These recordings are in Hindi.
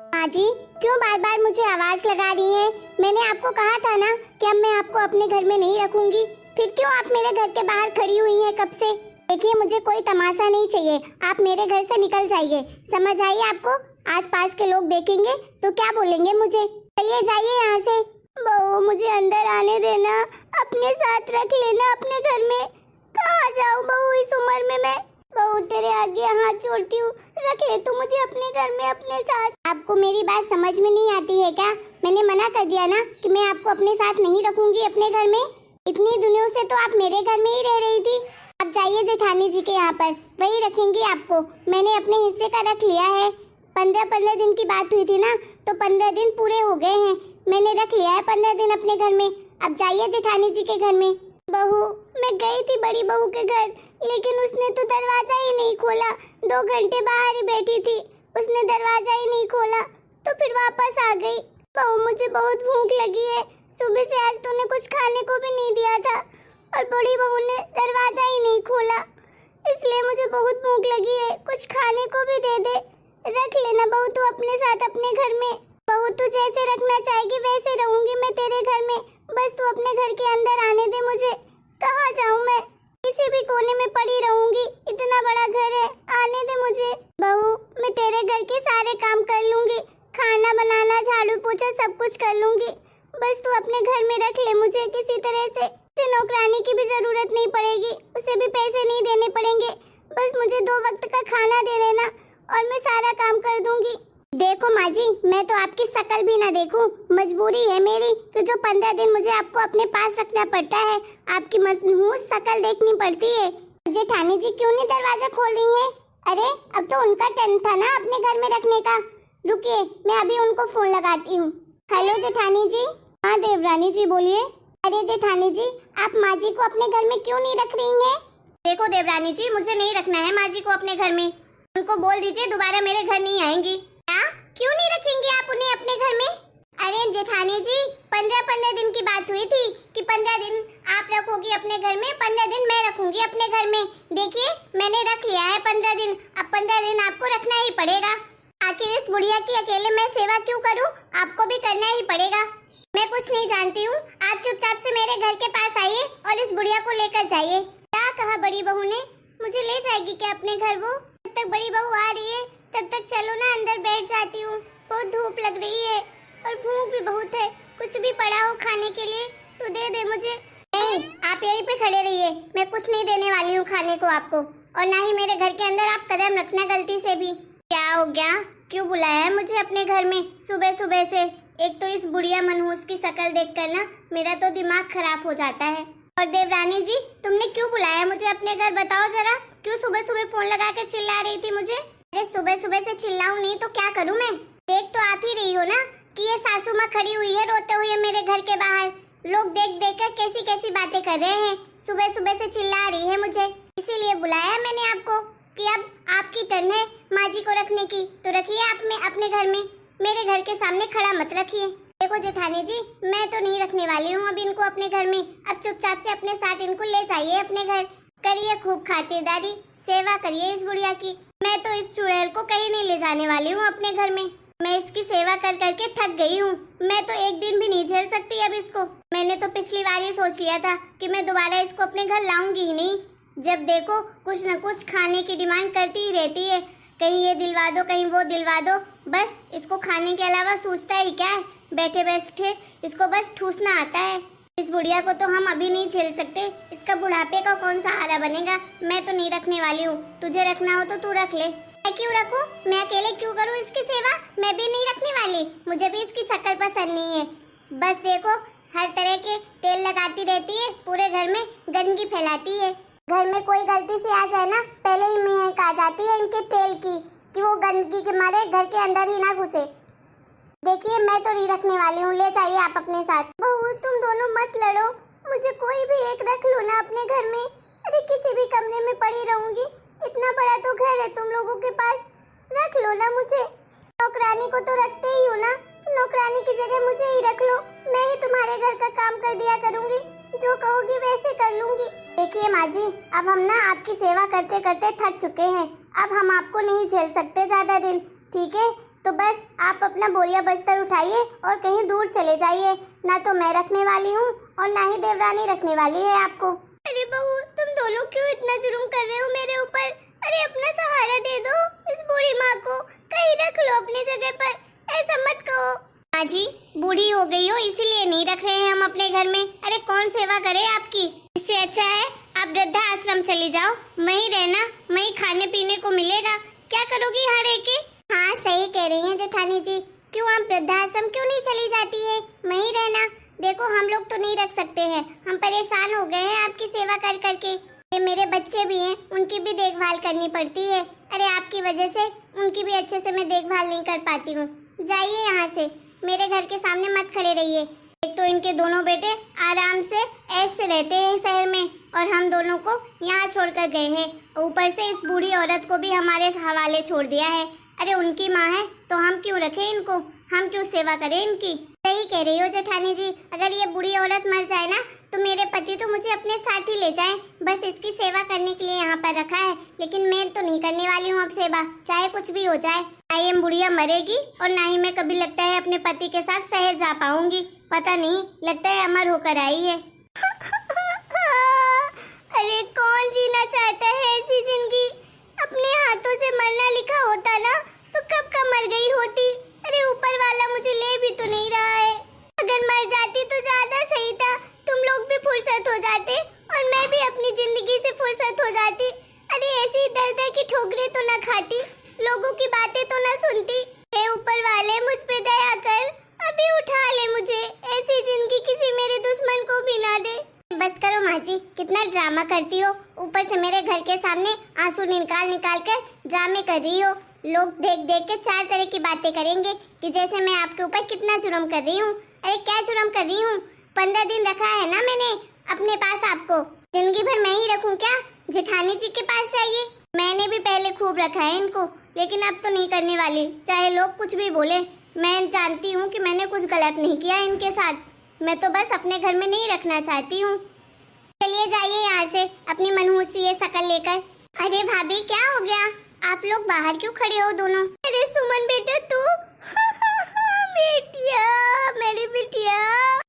माँ जी, क्यों बार बार मुझे आवाज लगा रही है? मैंने आपको कहा था ना कि अब मैं आपको अपने घर में नहीं रखूंगी। फिर क्यों आप मेरे घर के बाहर खड़ी हुई हैं कब से? देखिए, मुझे कोई तमाशा नहीं चाहिए। आप मेरे घर से निकल जाइए। समझ आई आपको? आसपास के लोग देखेंगे तो क्या बोलेंगे मुझे? चलिए जाइए यहाँ से। बहू, मुझे अंदर आने देना, अपने साथ रख लेना अपने घर में। कहाँ जाऊँ बहू इस उम्र में मैं? बहू, तेरे आगे हाथ जोड़ती हूँ, रख ले तू मुझे अपने घर में अपने साथ। आपको मेरी बात समझ में नहीं आती है क्या? मैंने मना कर दिया ना कि मैं आपको अपने साथ नहीं रखूंगी अपने घर में। इतनी दिनों से तो आप मेरे घर में ही रह रही थी। अब जाइए जेठानी जी के यहाँ पर, वही रखेंगी आपको। मैंने अपने हिस्से का रख लिया है। 15 दिन की बात हुई थी ना, तो 15 दिन पूरे हो गए हैं। मैंने रख लिया है 15 दिन अपने घर में। अब जाइए जेठानी जी के घर में। बहू, मैं गई थी बड़ी बहू के घर, लेकिन उसने तो दरवाजा ही नहीं खोला। 2 घंटे बाहर ही बैठी थी, उसने दरवाजा ही नहीं खोला, तो फिर वापस आ गई। बहू, मुझे बहुत भूख लगी है। सुबह से आज तूने कुछ खाने को भी नहीं दिया था, और बड़ी बहू ने दरवाजा ही नहीं खोला, इसलिए मुझे बहुत भूख लगी है। कुछ खाने को भी दे दे। रख लेना बहू तू अपने साथ अपने घर में। बहू, तू जैसे रखना चाहेगी वैसे रहूंगी मैं तेरे घर में। बस तू अपने घर के अंदर आने दे मुझे। कहाँ जाऊँ मैं? किसी भी कोने में पड़ी रहूंगी। इतना बड़ा घर है, आने दे मुझे। बहू, मैं तेरे घर के सारे काम कर लूंगी। खाना बनाना, झाड़ू पोछा सब कुछ कर लूंगी। बस तू अपने घर में रख ले मुझे किसी तरह से। मुझे नौकरानी की भी जरूरत नहीं पड़ेगी, उसे भी पैसे नहीं देने पड़ेंगे। बस मुझे 2 वक्त का खाना दे देना और मैं सारा काम कर दूंगी। देखो माँ जी, मैं तो आपकी शकल भी ना देखूं, मजबूरी है मेरी कि जो 15 दिन मुझे आपको अपने पास रखना पड़ता है। आपकी मनहूस शकल देखनी पड़ती है। जेठानी जी क्यों नहीं दरवाजा खोल रही हैं? अरे, अब तो उनका टर्न था ना अपने घर में रखने का। रुकिए, मैं अभी उनको फोन लगाती हूँ। हेलो जेठानी जी। हाँ देवरानी जी, बोलिए। अरे जेठानी जी, आप माँ जी को अपने घर में क्यों नहीं रख रही हैं? देखो देवरानी जी, मुझे नहीं रखना है माँ जी को अपने घर में। उनको बोल दीजिए दोबारा मेरे घर नहीं आएंगी। क्या? क्यों नहीं रखेंगे आप उन्हें अपने घर में? अरे जेठानी जी, 15 दिन की बात हुई थी कि 15 दिन आप रखोगी अपने घर में, 15 दिन मैं रखूंगी अपने घर में। देखिए, मैंने रख लिया है 15 दिन। अब 15 दिन आपको रखना ही पड़ेगा। आखिर इस बुढ़िया की अकेले मैं सेवा क्यों करूं? आपको भी करना ही पड़ेगा। मैं कुछ नहीं जानती हूँ, आप चुपचाप से मेरे घर के पास आइए और इस बुढ़िया को लेकर जाइए। क्या कहा बड़ी बहू ने? मुझे ले जाएगी क्या अपने घर वो? जब तक बड़ी बहू आ रही है तब तक चलो ना, अंदर बैठ जाती हूँ। बहुत धूप लग रही है और भूख भी बहुत है। कुछ भी पड़ा हो खाने के लिए तो दे दे मुझे। नहीं, आप यहीं पे खड़े रहिए। मैं कुछ नहीं देने वाली हूँ खाने को आपको, और ना ही मेरे घर के अंदर आप कदम रखना गलती से भी। क्या हो गया? क्यों बुलाया है मुझे अपने घर में सुबह सुबह से? एक तो इस बुढ़िया मनहूस की शक्ल देखकर ना मेरा तो दिमाग खराब हो जाता है। और देवरानी जी, तुमने क्यों बुलाया मुझे अपने घर? बताओ जरा, क्यों सुबह सुबह फोन लगा कर चिल्ला रही थी मुझे? अरे सुबह सुबह से चिल्लाऊं नहीं तो क्या करूं मैं? देख तो आप ही रही हो ना कि ये सासू माँ खड़ी हुई है रोते हुए मेरे घर के बाहर। लोग देख देख कर कैसी कैसी बातें कर रहे हैं। सुबह सुबह से चिल्ला रही है मुझे, इसीलिए बुलाया मैंने आपको कि अब आपकी टर्न है माँ जी को रखने की, तो रखिए आप में अपने घर में। मेरे घर के सामने खड़ा मत रखिए। देखो जेठानी जी, मैं तो नहीं रखने वाली हूँ अब इनको अपने घर में। अब चुपचाप से अपने साथ इनको ले जाइए अपने घर। करिए खूब खातिरदारी, सेवा करिए इस बुढ़िया की। मैं तो इस चुड़ैल को कहीं नहीं ले जाने वाली हूँ अपने घर में। मैं इसकी सेवा कर करके थक गई हूँ। मैं तो एक दिन भी नहीं झेल सकती अब इसको। मैंने तो पिछली बार ही सोच लिया था कि मैं दोबारा इसको अपने घर लाऊंगी ही नहीं। जब देखो कुछ न कुछ खाने की डिमांड करती ही रहती है, कहीं ये दिलवा दो कहीं वो दिलवा दो। बस इसको खाने के अलावा सोचता ही क्या है? बैठे बैठे इसको बस ठूसना आता है। इस बुढ़िया को तो हम अभी नहीं झेल सकते, इसका बुढ़ापे का कौन सहारा बनेगा? मैं तो नहीं रखने वाली हूँ। तुझे रखना हो तो तू रख ले। मैं क्यों रखूं? मैं अकेले क्यों करूं इसकी सेवा? मैं भी नहीं रखने वाली। मुझे भी इसकी शक्ल पसंद नहीं है। बस देखो, हर तरह के तेल लगाती रहती है, पूरे घर में गंदगी फैलाती है। घर में कोई गलती से आ जाए ना, पहले ही महक आ जाती है इनके तेल की कि वो गंदगी के मारे घर के अंदर ही ना घुसे। देखिए, मैं तो नहीं रखने वाली हूँ, ले जाइए आप अपने साथ। बहू, तुम दोनों मत लड़ो, मुझे कोई भी एक रख लो ना अपने घर में। अरे किसी भी कमरे में पड़ी रहूंगी, इतना बड़ा तो घर है तुम लोगों के पास। रख लो ना मुझे। नौकरानी को तो रखते ही हो ना, नौकरानी की जगह मुझे ही रख लो। मैं ही तुम्हारे घर का काम कर दिया करूंगी, जो कहोगी वैसे कर लूंगी। देखिए माँ जी, अब हम ना आपकी सेवा करते करते थक चुके हैं। अब हम आपको नहीं झेल सकते ज्यादा दिन, ठीक है? तो बस आप आप अपना बोरिया बस्तर उठाइए और कहीं दूर चले जाइए। ना तो मैं रखने वाली हूँ और ना ही देवरानी रखने वाली है आपको। अरे बहू, तुम दोनों क्यों इतना जुर्म कर रहे हो मेरे ऊपर? अरे अपना सहारा दे दो इस बूढ़ी माँ को, कहीं रख लो अपनी जगह पर, ऐसा मत कहो। माँ जी, बूढ़ी हो गई हो इसीलिए नहीं रख रहे हैं हम अपने घर में। अरे कौन सेवा करे आपकी? इससे अच्छा है आप वृद्धा आश्रम चली जाओ, वहीं रहना, वहीं खाने पीने को मिलेगा। क्या करोगी यहाँ रह के? हाँ सही कह रही हैं जेठानी जी, क्यों आप वृद्धाश्रम क्यों नहीं चली जाती है, वहीं रहना। देखो हम लोग तो नहीं रख सकते हैं, हम परेशान हो गए हैं आपकी सेवा कर करके। ये मेरे बच्चे भी हैं, उनकी भी देखभाल करनी पड़ती है। अरे आपकी वजह से उनकी भी अच्छे से मैं देखभाल नहीं कर पाती हूँ। जाइए यहाँ से, मेरे घर के सामने मत खड़े रहिए। एक तो इनके दोनों बेटे आराम से ऐसे रहते हैं शहर में और हम दोनों को यहाँ छोड़कर गए हैं। ऊपर से इस बूढ़ी औरत को भी हमारे हवाले छोड़ दिया है। अरे उनकी माँ है तो हम क्यों रखें इनको, हम क्यों सेवा करें इनकी? सही कह रही हो जेठानी जी, अगर ये बूढ़ी औरत मर जाए ना तो मेरे पति तो मुझे अपने साथ ही ले जाएं, बस इसकी सेवा करने के लिए यहाँ पर रखा है। लेकिन मैं तो नहीं करने वाली हूँ अब सेवा, चाहे कुछ भी हो जाए। ना ये बुढ़िया मरेगी और ना ही मैं कभी लगता है अपने पति के साथ शहर जा पाऊंगी। पता नहीं, लगता है अमर होकर आई है। अरे कौन जीना चाहता है ऐसी जिंदगी? अपने हाथों से मरना लिखा होता ना तो कब का मर गई होती। अरे ऊपर वाला मुझे ले भी तो नहीं रहा है। अगर मर जाती तो ज्यादा सही था, तुम लोग भी फुर्सत हो जाते और मैं भी अपनी जिंदगी से फुर्सत हो जाती। अरे ऐसी दर्द की ठोकरें तो ना खाती, लोगों की बातें तो ना सुनती। हे ऊपर वाले, मुझ पे दया कर, अभी उठा ले मुझे। ऐसी जिंदगी किसी मेरे दुश्मन को भी ना दे। बस करो माँ जी, कितना ड्रामा करती हो। ऊपर से मेरे घर के सामने आंसू निकाल निकाल कर ड्रामे कर रही हो। लोग देख देख के चार तरह की बातें करेंगे कि जैसे मैं आपके ऊपर कितना जुर्म कर रही हूँ। अरे क्या जुर्म कर रही हूँ? 15 दिन रखा है ना मैंने अपने पास आपको, जिंदगी भर मैं ही रखूँ क्या? जेठानी जी के पास जाइए। मैंने भी पहले खूब रखा है इनको, लेकिन अब तो नहीं करने वाली, चाहे लोग कुछ भी बोले। मैं जानती हूँ कि मैंने कुछ गलत नहीं किया इनके साथ, मैं तो बस अपने घर में नहीं रखना चाहती हूँ। चलिए जाइए यहाँ से अपनी मनहूसी ये शकल लेकर। अरे भाभी क्या हो गया, आप लोग बाहर क्यों खड़े हो दोनों? अरे सुमन बेटा तू बेटिया, मेरी बिटिया।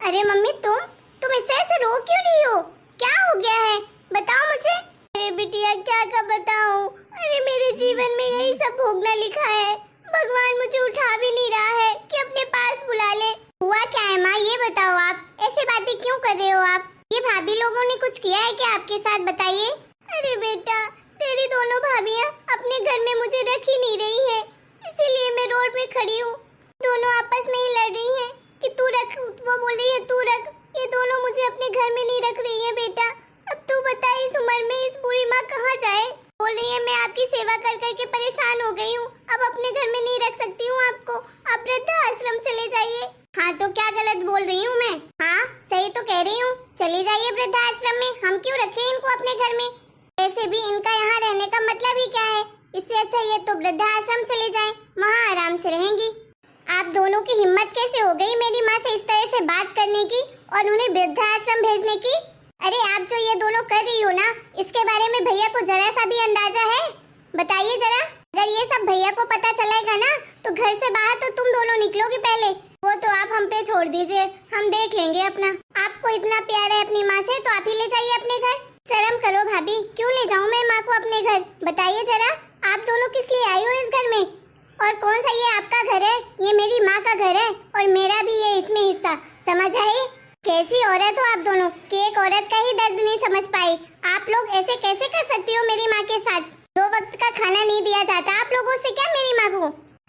अरे मम्मी तुम इस तरह से रो क्यों रही हो? क्या हो गया है बताओ मुझे। अरे बिटिया क्या का बताऊं, अरे मेरे जीवन में यही सब भोगना लिखा है। भगवान मुझे उठा भी नहीं रहा है कि अपने पास बुला ले। हुआ क्या है माँ ये बताओ, आप ऐसी बातें क्यों कर रहे हो? आप ये भाभी लोगों ने कुछ किया है क्या आपके साथ, बताइए। अरे बेटा तेरी दोनों भाभियाँ अपने घर में मुझे रख ही नहीं रही है, इसीलिए मैं रोड में खड़ी हूँ। दोनों आपस में ही लड़ रही हैं कि तू रख, वो बोल रही है तू रख। ये दोनों मुझे अपने घर में नहीं रख रही है बेटा। अब तू बता इस उम्र में इस बूढ़ी माँ कहाँ जाए? बोल रही है मैं आपकी सेवा कर करके परेशान हो गई हूँ, अब अपने घर में नहीं रख सकती हूँ आपको, आप वृद्धा आश्रम चले जाइए। हाँ तो क्या गलत बोल रही हूँ मैं? हाँ सही तो कह रही हूँ, चली जाइए वृद्धा आश्रम में, हम क्यों रखें इनको अपने घर में? वैसे भी इनका यहाँ रहने का मतलब ही क्या है? इससे अच्छा ये तो वृद्धा आश्रम चले जाएं, वहाँ आराम से रहेंगी। आप दोनों की हिम्मत कैसे हो गई मेरी माँ से इस तरह से बात करने की और उन्हें वृद्धा आश्रम भेजने की? अरे आप जो ये दोनों कर रही हो ना, इसके बारे में भैया को जरा सा भी अंदाजा है? बताइए जरा। अगर ये सब भैया को पता चलेगा ना तो घर से बाहर तो तुम दोनों निकलोगी पहले। वो तो आप हम पे छोड़ दीजिए, हम देख लेंगे अपना। आपको इतना प्यार है अपनी माँ से तो आप ही ले जाइए अपने घर। शर्म करो भाभी, क्यों ले जाऊँ मैं माँ को अपने घर? बताइए जरा, आप दोनों किस लिए आई हो इस घर में? और कौन सा ये आपका घर है? ये मेरी माँ का घर है और मेरा भी ये इसमें हिस्सा, समझ आई? कैसी औरत हो आप दोनों कि एक औरत का ही दर्द नहीं समझ पाई। आप लोग ऐसे कैसे कर सकती हो मेरी माँ के साथ? 2 वक्त का खाना नहीं दिया जाता आप लोगों से क्या मेरी माँ को?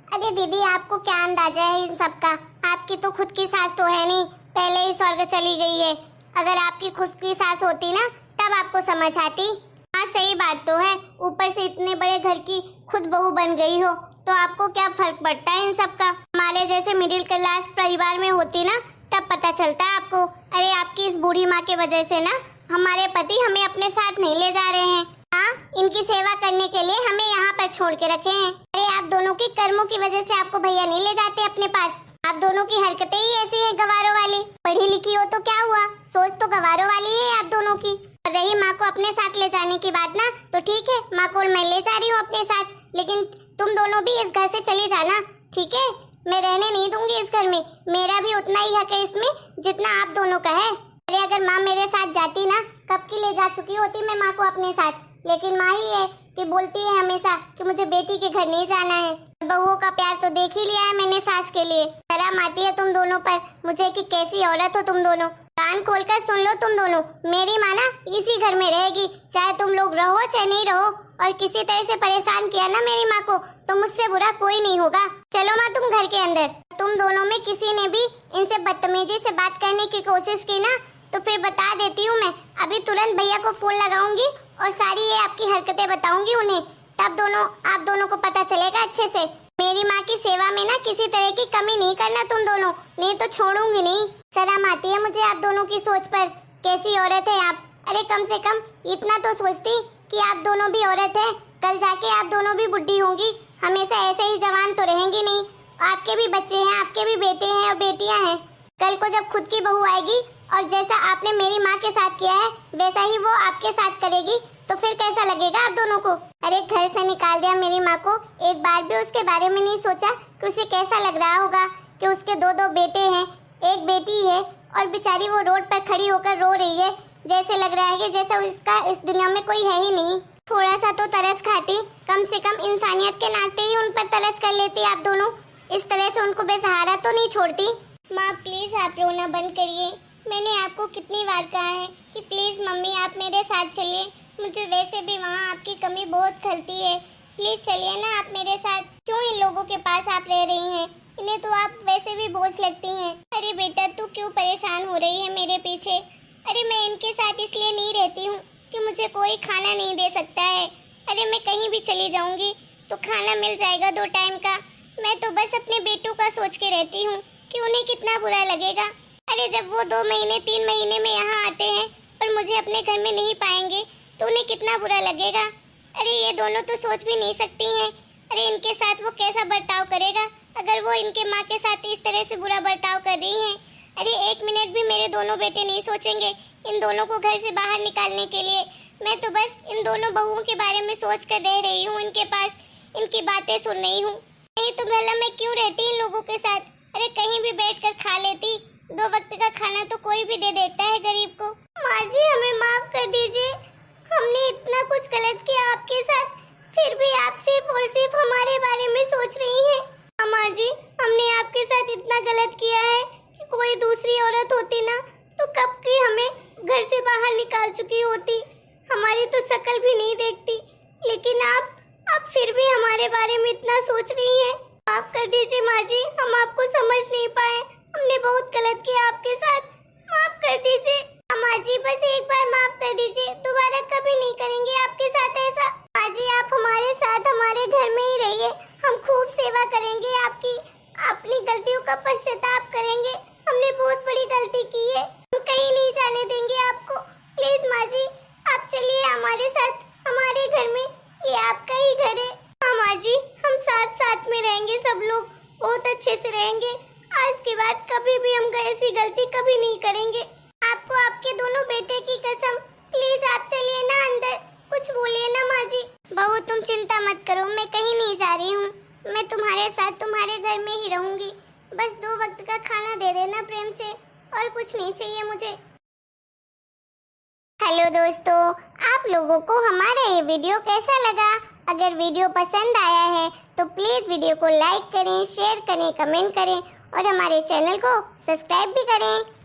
अरे दीदी आपको क्या अंदाजा है इन सब का? आपकी तो खुद की सास तो है नहीं, पहले ही स्वर्ग चली गई है। अगर आपकी खुद की सास होती ना तब आपको समझ आती। हाँ सही बात तो है, ऊपर से इतने बड़े घर की खुद बहू बन गई हो तो आपको क्या फर्क पड़ता है इन सब का? हमारे जैसे मिडिल क्लास परिवार में होती ना तब पता चलता है आपको। अरे आपकी इस बूढ़ी माँ के वजह से ना हमारे पति हमें अपने साथ नहीं ले जा रहे हैं। हाँ इनकी सेवा करने के लिए हमें यहाँ पर छोड़ के रखे हैं। अरे आप दोनों की कर्मों की वजह से आपको भैया नहीं ले जाते अपने पास। आप दोनों की हरकतें ही ऐसी है गवारों वाली। पढ़ी लिखी हो तो क्या हुआ, सोच तो गवारों वाली है आप दोनों की। और रही माँ को अपने साथ ले जाने की बात ना, तो ठीक है माँ को मैं ले जा रही हूँ अपने साथ, लेकिन तुम दोनों भी इस घर से चले जाना, ठीक है? मैं रहने नहीं दूंगी इस घर में। मेरा भी उतना ही हक है इसमें जितना आप दोनों का है। अरे अगर माँ मेरे साथ जाती ना, कब की ले जा चुकी होती मैं माँ को अपने साथ। लेकिन माँ ही है कि बोलती है हमेशा कि मुझे बेटी के घर नहीं जाना है। बहुओं का प्यार तो देख ही लिया है मैंने सास के लिए। शर्म आती है तुम दोनों पर मुझे कि कैसी औरत हो तुम दोनों। कान खोलकर सुन लो तुम दोनों, मेरी माँ ना इसी घर में रहेगी, चाहे तुम लोग रहो चाहे नहीं रहो। और किसी तरह से परेशान किया ना मेरी माँ को तो मुझसे बुरा कोई नहीं होगा। चलो माँ तुम घर के अंदर। तुम दोनों में किसी ने भी इनसे बदतमीजी से बात करने की कोशिश की ना तो फिर बता देती हूँ मैं। अभी तुरंत भैया को फोन लगाऊंगी और सारी ये आपकी हरकतें बताऊंगी उन्हें। तब आप दोनों को पता चलेगा अच्छे से। मेरी माँ की सेवा में ना किसी तरह की कमी नहीं करना तुम दोनों, नहीं तो छोड़ूंगी नहीं। शर्म आती है मुझे आप दोनों की सोच पर। कैसी औरत है आप। अरे कम से कम इतना तो सोचती कि आप दोनों भी औरत हैं। कल जाके आप दोनों भी बुढ़ी होंगी, हमेशा ऐसे ही जवान तो रहेंगी नहीं। आपके भी बच्चे हैं, आपके भी बेटे हैं और बेटियां हैं। कल को जब खुद की बहू आएगी और जैसा आपने मेरी माँ के साथ किया है वैसा ही वो आपके साथ करेगी तो फिर कैसा लगेगा आप दोनों को। अरे घर से निकाल दिया मेरी माँ को, एक बार भी उसके बारे में नहीं सोचा कि उसे कैसा लग रहा होगा कि उसके दो बेटे हैं, एक बेटी है और बेचारी वो रोड पर खड़ी होकर रो रही है। जैसे लग रहा है कि जैसे उसका इस दुनिया में कोई है ही नहीं। थोड़ा सा तो तरस खाती, कम से कम इंसानियत के नाते ही उन पर तरस कर लेती आप दोनों। इस तरह से उनको बेसहारा तो नहीं छोड़ती। माँ प्लीज आप रोना बंद करिए। मैंने आपको कितनी बार कहा है कि प्लीज मम्मी आप मेरे साथ चलिए। मुझे वैसे भी वहाँ आपकी कमी बहुत खलती है। प्लीज चलिए ना आप मेरे साथ। क्यों इन लोगों के पास आप रह रही हैं? इन्हें तो आप वैसे भी बोझ लगती हैं। अरे बेटा तू क्यों परेशान हो रही है मेरे पीछे? अरे मैं इनके साथ इसलिए नहीं रहती हूँ कि मुझे कोई खाना नहीं दे सकता है। अरे मैं कहीं भी चली जाऊँगी तो खाना मिल जाएगा 2 टाइम का। मैं तो बस अपने बेटों का सोच के रहती हूँ कि उन्हें कितना बुरा लगेगा। अरे जब वो 2 महीने 3 महीने में यहाँ आते हैं और मुझे अपने घर में नहीं पाएंगे तो उन्हें कितना बुरा लगेगा। अरे ये दोनों तो सोच भी नहीं सकती हैं। अरे इनके साथ वो कैसा बर्ताव करेगा अगर वो इनके माँ के साथ इस तरह से बुरा बर्ताव कर रही हैं। अरे 1 मिनट भी मेरे दोनों बेटे नहीं सोचेंगे इन दोनों को घर से बाहर निकालने के लिए। मैं तो बस इन दोनों बहुओं के बारे में सोच कर रह रही हूँ, इनके पास इनकी बातें सुन रही हूँ। नहीं तो भला मैं क्यों रहती इन लोगों के साथ? अरे कहीं भी बैठकर खा लेती। 2 वक्त का खाना तो कोई भी दे देता है गरीब को। माँ जी हमें माफ कर दीजिए, हमने इतना कुछ गलत किया आपके साथ, फिर भी आप सिर्फ और सिर्फ हमारे बारे में सोच रही हैं। माँ जी हमने आपके साथ इतना गलत किया है कि कोई दूसरी औरत होती ना तो कब की हमें घर से बाहर निकाल चुकी होती। हमारी तो शक्ल भी नहीं देखती, लेकिन आप फिर भी हमारे बारे में इतना सोच रही हैं। माफ कर दीजिए माँ जी, हम आपको समझ नहीं पाए, हमने बहुत गलत किया आपके साथ, माफ कर दीजिए। माँ जी बस एक बार माफ कर दीजिए, दोबारा कभी नहीं करेंगे आपके साथ ऐसा। माँ जी आप हमारे साथ हमारे घर में ही रहिए, हम खूब सेवा करेंगे आपकी, अपनी गलतियों का पश्चाताप करेंगे। हमने बहुत बड़ी गलती की है, हम कहीं नहीं जाने देंगे आपको। प्लीज माँ जी आप चलिए हमारे साथ हमारे घर में, ये आपका ही घर है। हाँ माँ जी हम साथ साथ में रहेंगे, सब लोग बहुत अच्छे से रहेंगे। आज के बाद कभी भी हम ऐसी गलती कभी नहीं करेंगे। आपको आपके दोनों बेटे की कसम, प्लीज आप चलिए ना अंदर, कुछ बोलिए ना माँ जी। बहू तुम चिंता मत करो, मैं कहीं नहीं जा रही हूँ, मैं तुम्हारे साथ तुम्हारे घर में ही रहूंगी। बस 2 वक्त का खाना दे देना प्रेम से, और कुछ नहीं चाहिए मुझे। हेलो दोस्तों, आप लोगों को हमारा ये वीडियो कैसा लगा? अगर वीडियो पसंद आया है तो प्लीज वीडियो को लाइक करें, शेयर करें, कमेंट करें और हमारे चैनल को सब्सक्राइब भी करें।